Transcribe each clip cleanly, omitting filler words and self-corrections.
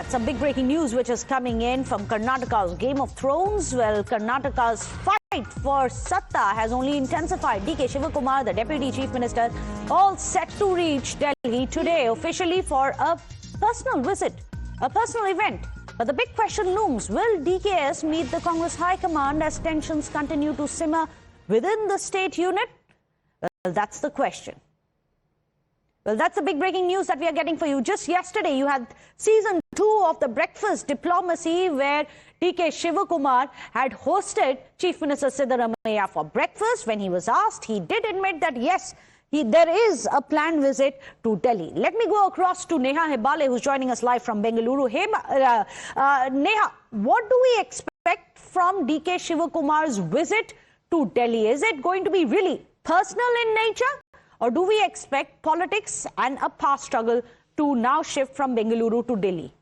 some big breaking news which is coming in from Karnataka's Game of Thrones. Well, Karnataka's fight for Satta has only intensified. DK Shivakumar, the Deputy Chief Minister, all set to reach Delhi today officially for a personal visit, a personal event. But the big question looms, will DKS meet the Congress High Command as tensions continue to simmer within the state unit? Well, that's the question. Well, that's the big breaking news that we are getting for you. Just yesterday, you had season 2 of the Breakfast Diplomacy, where DK Shivakumar had hosted Chief Minister Siddaramaiah for breakfast. When he was asked, he did admit that yes, there is a planned visit to Delhi. Let me go across to Neha Hebale, who's joining us live from Bengaluru. Neha, what do we expect from DK Shivakumar's visit to Delhi? Is it going to be really personal in nature? Or do we expect politics and a power struggle to now shift from Bengaluru to Delhi?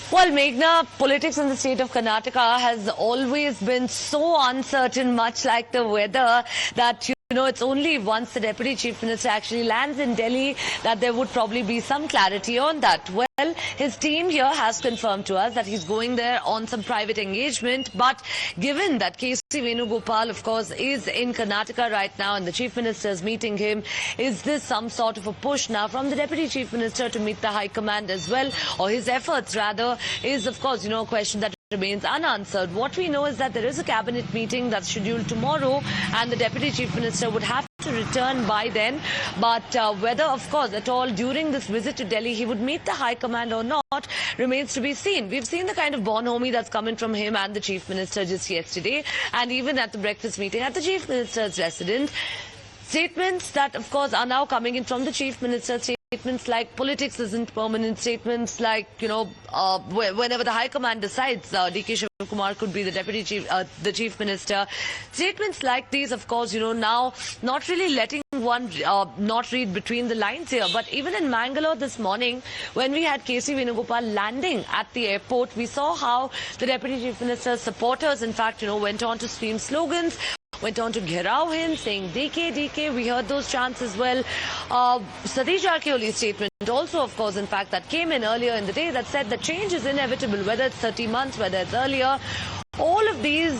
Well, Meghna, politics in the state of Karnataka has always been so uncertain, much like the weather, that it's only once the Deputy Chief Minister actually lands in Delhi that there would probably be some clarity on that. Well, his team here has confirmed to us that he's going there on some private engagement. But given that KC Venugopal, of course, is in Karnataka right now and the Chief Minister is meeting him, is this some sort of a push now from the Deputy Chief Minister to meet the High Command as well? Or his efforts, rather, is, of course, a question that remains unanswered. What we know is that there is a cabinet meeting that's scheduled tomorrow and the Deputy Chief Minister would have to return by then. But whether, of course, at all during this visit to Delhi he would meet the High Command or not remains to be seen. We've seen the kind of bonhomie that's coming from him and the Chief Minister just yesterday, and even at the breakfast meeting at the Chief Minister's residence. Statements that, of course, are now coming in from the Chief Minister. Statements like politics isn't permanent. Statements like, whenever the High Command decides, DK Shivakumar could be the the Chief Minister. Statements like these, of course, now not really letting one not read between the lines here. But even in Mangalore this morning, when we had KC Venugopal landing at the airport, we saw how the Deputy Chief Minister's supporters, in fact, went on to scream slogans, went on to gherao him, saying DK, DK. We heard those chants as well. Satish Arkeoli's statement also, of course, in fact, that came in earlier in the day that said that change is inevitable, whether it's 30 months, whether it's earlier. All of these,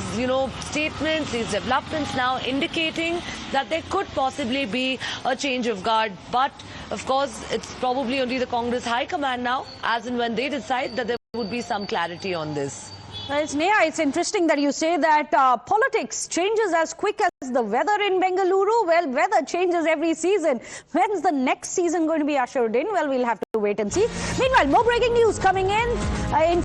statements, these developments now indicating that there could possibly be a change of guard. But, of course, it's probably only the Congress High Command now, as and when they decide, that there would be some clarity on this. Well, it's interesting that you say that politics changes as quick as the weather in Bengaluru. Well, weather changes every season. When's the next season going to be ushered in? Well, we'll have to wait and see. Meanwhile, more breaking news coming in.